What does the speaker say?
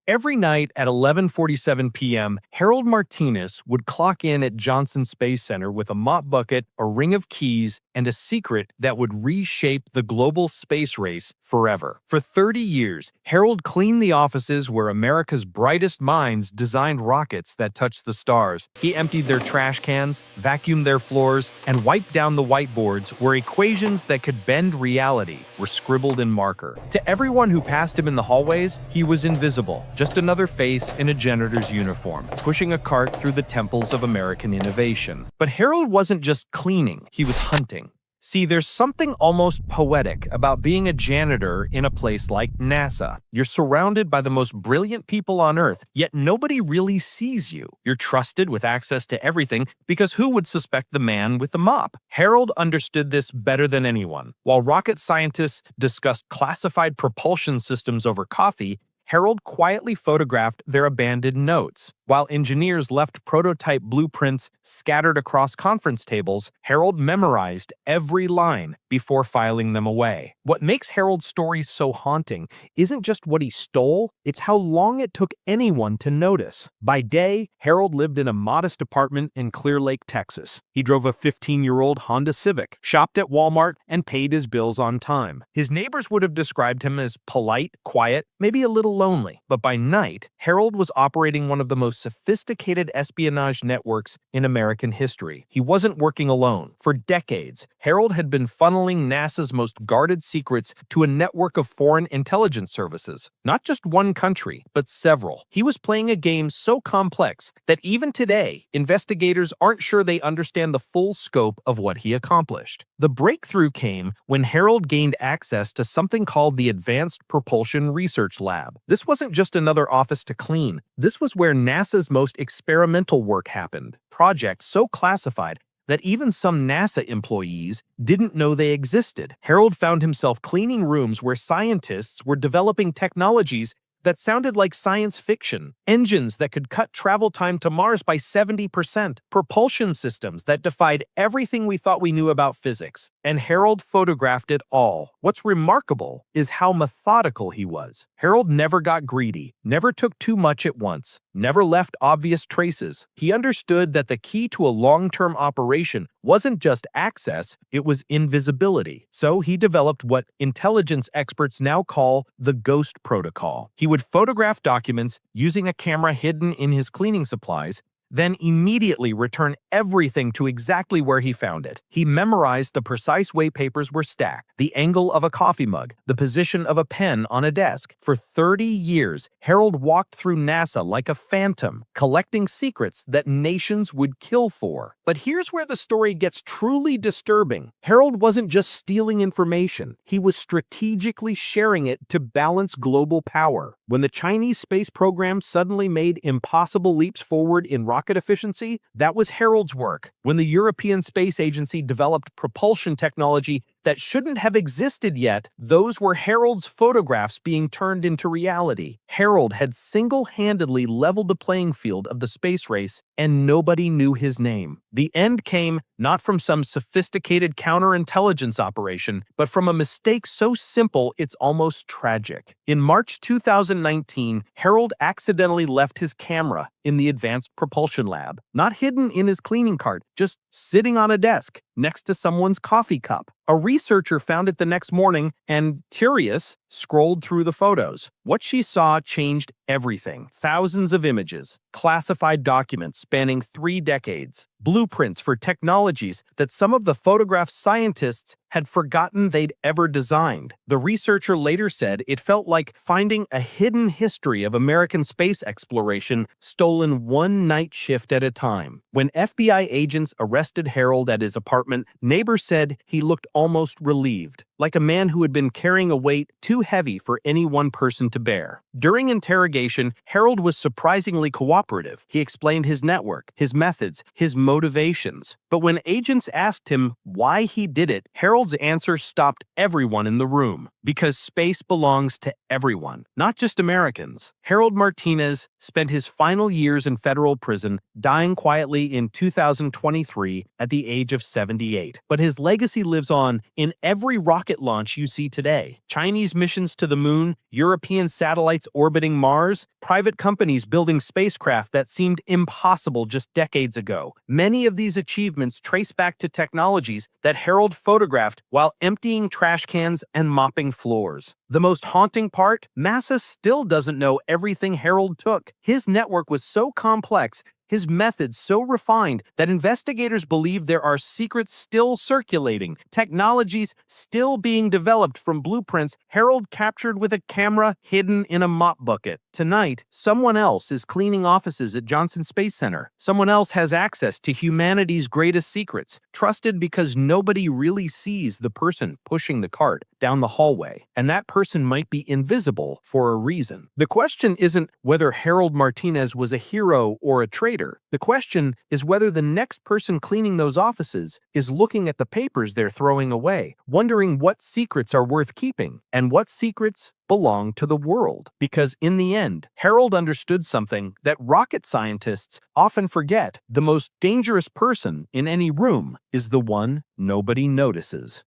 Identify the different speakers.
Speaker 1: Every night at 11:47 p.m., Harold Martinez would clock in at Johnson Space Center with a mop bucket, a ring of keys, and a secret that would reshape the global space race forever. For 30 years, Harold cleaned the offices where America's brightest minds designed rockets that touched the stars. He emptied their trash cans, vacuumed their floors, and wiped down the whiteboards where equations that could bend reality were scribbled in marker. To everyone who passed him in the hallways, he was invisible. Just another face in a janitor's uniform, pushing a cart through the temples of American innovation. But Harold wasn't just cleaning, he was hunting. See, there's something almost poetic about being a janitor in a place like NASA. You're surrounded by the most brilliant people on Earth, yet nobody really sees you. You're trusted with access to everything because who would suspect the man with the mop? Harold understood this better than anyone. While rocket scientists discussed classified propulsion systems over coffee, Harold quietly photographed their abandoned notes. While engineers left prototype blueprints scattered across conference tables, Harold memorized every line before filing them away. What makes Harold's story so haunting isn't just what he stole, it's how long it took anyone to notice. By day, Harold lived in a modest apartment in Clear Lake, Texas. He drove a 15-year-old Honda Civic, shopped at Walmart, and paid his bills on time. His neighbors would have described him as polite, quiet, maybe a little lonely. But by night, Harold was operating one of the most sophisticated espionage networks in American history. He wasn't working alone. For decades, Harold had been funneling NASA's most guarded secrets to a network of foreign intelligence services. Not just one country, but several. He was playing a game so complex that even today, investigators aren't sure they understand the full scope of what he accomplished. The breakthrough came when Harold gained access to something called the Advanced Propulsion Research Lab. This wasn't just another office to clean. This was where NASA's most experimental work happened. Projects so classified that even some NASA employees didn't know they existed. Harold found himself cleaning rooms where scientists were developing technologies that sounded like science fiction. Engines that could cut travel time to Mars by 70%. Propulsion systems that defied everything we thought we knew about physics. And Harold photographed it all. What's remarkable is how methodical he was. Harold never got greedy, never took too much at once, never left obvious traces. He understood that the key to a long-term operation wasn't just access, it was invisibility. So he developed what intelligence experts now call the ghost protocol. He would photograph documents using a camera hidden in his cleaning supplies, then immediately return everything to exactly where he found it. He memorized the precise way papers were stacked, the angle of a coffee mug, the position of a pen on a desk. For 30 years, Harold walked through NASA like a phantom, collecting secrets that nations would kill for. But here's where the story gets truly disturbing. Harold wasn't just stealing information, he was strategically sharing it to balance global power. When the Chinese space program suddenly made impossible leaps forward in rocket efficiency, that was Harold's work. When the European Space Agency developed propulsion technology that shouldn't have existed yet, those were Harold's photographs being turned into reality. Harold had single-handedly leveled the playing field of the space race, and nobody knew his name. The end came not from some sophisticated counterintelligence operation, but from a mistake so simple it's almost tragic. In March 2019, Harold accidentally left his camera in the Advanced Propulsion Lab, not hidden in his cleaning cart, just sitting on a desk next to someone's coffee cup. A researcher found it the next morning and, curious, scrolled through the photos. What she saw changed everything. Thousands of images, classified documents spanning 3 decades, blueprints for technologies that some of the photographed scientists had forgotten they'd ever designed. The researcher later said it felt like finding a hidden history of American space exploration stolen one night shift at a time. When FBI agents arrested Harold at his apartment, neighbors said he looked almost relieved, like a man who had been carrying a weight too heavy for any one person to bear. During interrogation, Harold was surprisingly cooperative. He explained his network, his methods, his motivations. But when agents asked him why he did it, Harold's answer stopped everyone in the room. Because space belongs to everyone, not just Americans. Harold Martinez spent his final years in federal prison, dying quietly in 2023 at the age of 78. But his legacy lives on in every rocket rocket launch you see today. Chinese missions to the moon, European satellites orbiting Mars, private companies building spacecraft that seemed impossible just decades ago. Many of these achievements trace back to technologies that Harold photographed while emptying trash cans and mopping floors. The most haunting part? NASA still doesn't know everything Harold took. His network was so complex, his methods so refined, that investigators believe there are secrets still circulating, technologies still being developed from blueprints Harold captured with a camera hidden in a mop bucket. Tonight, someone else is cleaning offices at Johnson Space Center. Someone else has access to humanity's greatest secrets, trusted because nobody really sees the person pushing the cart down the hallway. And that person might be invisible for a reason. The question isn't whether Harold Martinez was a hero or a traitor. The question is whether the next person cleaning those offices is looking at the papers they're throwing away, wondering what secrets are worth keeping and what secrets belong to the world. Because in the end, Harold understood something that rocket scientists often forget. The most dangerous person in any room is the one nobody notices.